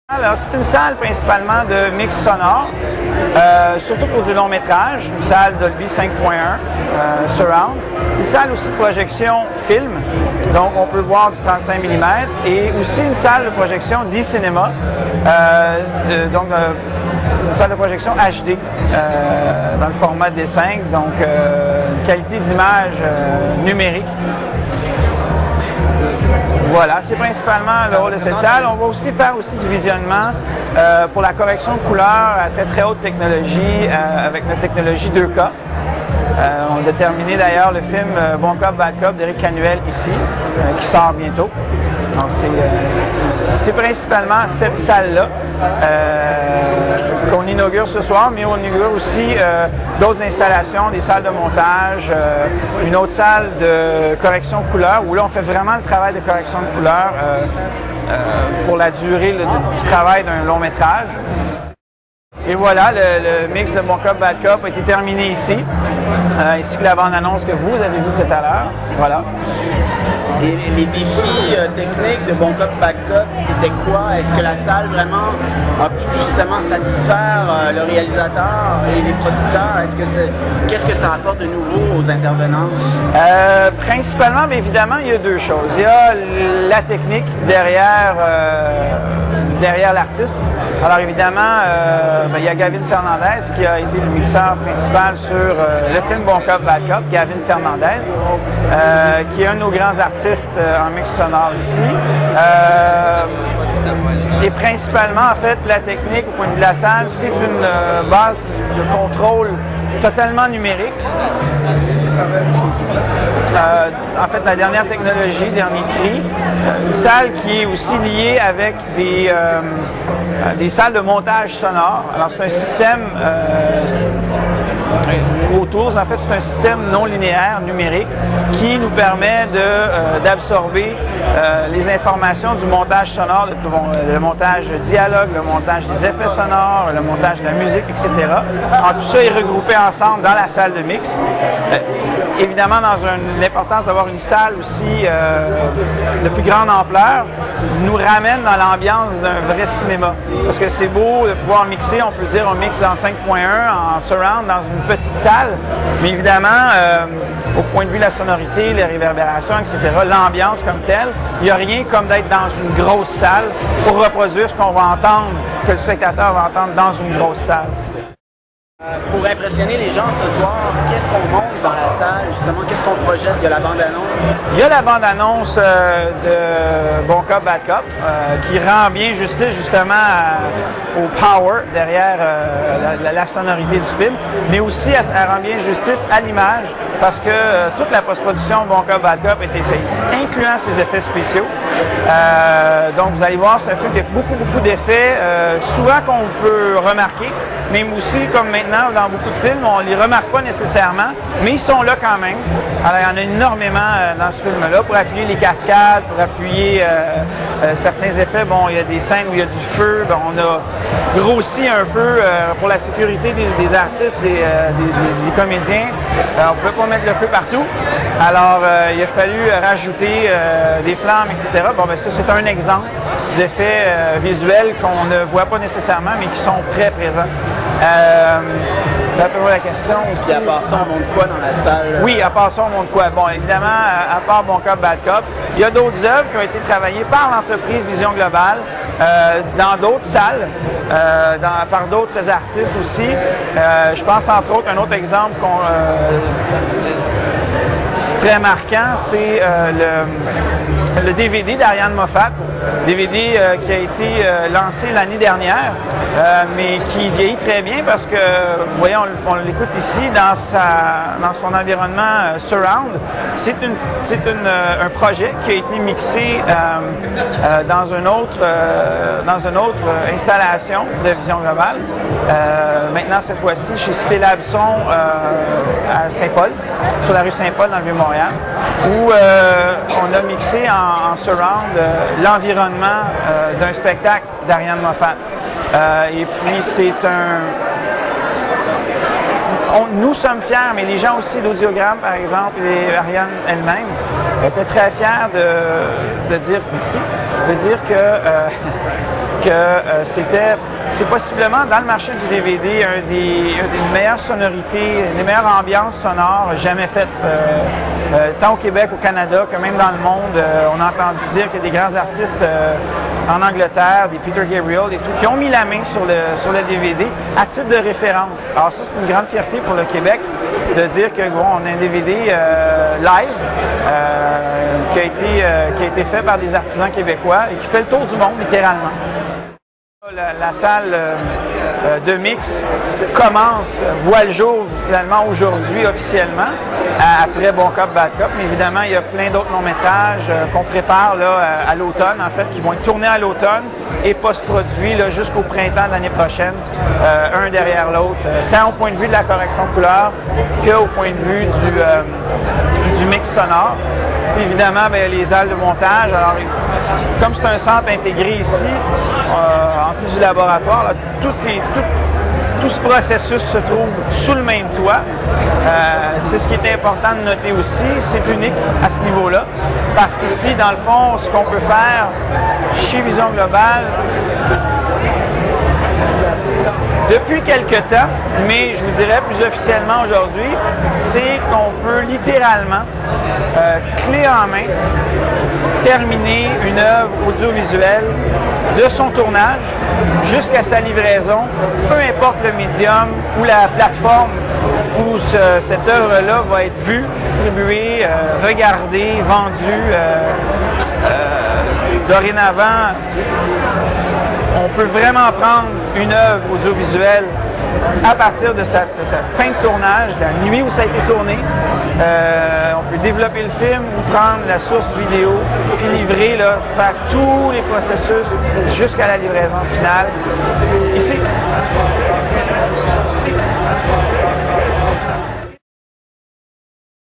Alors, c'est une salle principalement de mix sonore, surtout pour du long métrage, une salle Dolby 5.1 Surround, une salle aussi de projection film, donc on peut voir du 35 mm, et aussi une salle de projection d'e-cinéma, une salle de projection HD dans le format D5, donc une qualité d'image numérique. Voilà, c'est principalement le rôle de cette salle. On va aussi faire du visionnement pour la correction de couleurs à très haute technologie avec notre technologie 2K. On a terminé d'ailleurs le film Bon Cop, Bad Cop d'Éric Canuel ici, qui sort bientôt. Donc c'est principalement cette salle-là qu'on inaugure ce soir, mais on inaugure aussi d'autres installations, des salles de montage, une autre salle de correction de couleurs, où là on fait vraiment le travail de correction de couleurs pour la durée du travail d'un long métrage. Et voilà, le mix de Bon Cop, Bad Cop a été terminé ici, ainsi que la bande-annonce que vous avez vue tout à l'heure. Voilà. Et les défis techniques de Bon Cop, Bad Cop, c'était quoi? Est-ce que la salle vraiment a pu justement satisfaire le réalisateur et les producteurs? Qu'est-ce que ça apporte de nouveau aux intervenants? Principalement, bien évidemment, il y a deux choses. Il y a la technique derrière l'artiste. Alors évidemment, il y a Gavin Fernandez qui a été le mixeur principal sur le film Bon Cop, Bad Cop, Gavin Fernandez, qui est un de nos grands artistes en mix sonore ici. Et principalement, en fait, la technique au point de vue de la salle, c'est une base de contrôle totalement numérique. En fait, la dernière technologie, dernier cri, une salle qui est aussi liée avec des salles de montage sonore. Alors, c'est un système Pro Tools, en fait, c'est un système non linéaire, numérique, qui nous permet d'absorber les informations du montage sonore, le montage de dialogue, le montage des effets sonores, le montage de la musique, etc. Alors, tout ça est regroupé ensemble dans la salle de mix. Évidemment, l'importance d'avoir une salle aussi de plus grande ampleur nous ramène dans l'ambiance d'un vrai cinéma. Parce que c'est beau de pouvoir mixer, on peut dire on mixe en 5.1, en surround, dans une petite salle, mais évidemment, au point de vue de la sonorité, les réverbérations, etc., l'ambiance comme telle, il n'y a rien comme d'être dans une grosse salle pour reproduire ce qu'on va entendre, que le spectateur va entendre dans une grosse salle. Pour impressionner les gens ce soir, qu'est-ce qu'on montre dans la salle, justement? Qu'est-ce qu'on projette? Il y a la bande-annonce? Il y a la bande-annonce de Bon Cop, Bad Cop, qui rend bien justice justement au power derrière la sonorité du film, mais aussi elle rend bien justice à l'image, parce que toute la post-production de Bon Cop, Bad Cop a été faite ici, incluant ses effets spéciaux. Donc vous allez voir, c'est un film qui a beaucoup d'effets, souvent qu'on peut remarquer, même aussi comme maintenant dans beaucoup de films, on ne les remarque pas nécessairement, mais ils sont là quand même. Alors il y en a énormément dans ce film-là pour appuyer les cascades, pour appuyer certains effets. Bon, il y a des scènes où il y a du feu, bon, on a grossi un peu pour la sécurité des artistes, des comédiens. On ne pouvait pas mettre le feu partout. Alors il a fallu rajouter des flammes, etc. Bon, ben ça c'est un exemple d'effets visuels qu'on ne voit pas nécessairement, mais qui sont très présents. D'après la question aussi. Puis à part ça, on montre quoi dans la salle? Oui, à part ça, on montre quoi? Bon, évidemment, à part Bon Cop, Bad Cop, il y a d'autres œuvres qui ont été travaillées par l'entreprise Vision Globale, dans d'autres salles, par d'autres artistes aussi. Je pense entre autres, un autre exemple très marquant, c'est le DVD d'Ariane Moffat, DVD qui a été lancé l'année dernière, mais qui vieillit très bien parce que, vous voyez, on l'écoute ici dans son environnement surround. C'est un projet qui a été mixé dans une autre installation de Vision Globale. Maintenant, cette fois-ci, chez Cité Labson à Saint-Paul, sur la rue Saint-Paul dans le Vieux-Montréal, où on a mixé en surround l'environnement d'un spectacle d'Ariane Moffat. Et puis c'est nous sommes fiers, mais les gens aussi d'Audiogramme, par exemple, et Ariane elle-même, étaient très fiers de dire merci, de dire que que c'est possiblement dans le marché du DVD une des meilleures sonorités, une des meilleures ambiances sonores jamais faites, tant au Québec, au Canada, que même dans le monde. On a entendu dire que des grands artistes en Angleterre, des Peter Gabriel, des trucs, qui ont mis la main sur le DVD à titre de référence. Alors ça, c'est une grande fierté pour le Québec de dire que bon, on a un DVD live qui a été fait par des artisans québécois et qui fait le tour du monde, littéralement. La salle de mix voit le jour finalement aujourd'hui officiellement, après Bon Cop, Bad Cop. Mais évidemment, il y a plein d'autres longs-métrages qu'on prépare là, à l'automne, en fait, qui vont être tournés à l'automne et post-produits jusqu'au printemps de l'année prochaine, un derrière l'autre, tant au point de vue de la correction de couleur qu'au point de vue du mix sonore. Puis évidemment, bien, les halles de montage. Alors, comme c'est un centre intégré ici, en plus du laboratoire, là, tout ce processus se trouve sous le même toit. C'est ce qui est important de noter aussi. C'est unique à ce niveau-là. Parce qu'ici, dans le fond, ce qu'on peut faire chez Vision Globale, depuis quelque temps, mais je vous dirais plus officiellement aujourd'hui, c'est qu'on peut littéralement, clé en main, terminer une œuvre audiovisuelle de son tournage jusqu'à sa livraison, peu importe le médium ou la plateforme où cette œuvre-là va être vue, distribuée, regardée, vendue. Dorénavant, on peut vraiment prendre une œuvre audiovisuelle à partir de sa fin de tournage, de la nuit où ça a été tourné. On peut développer le film ou prendre la source vidéo, puis livrer, faire tous les processus jusqu'à la livraison finale. Ici.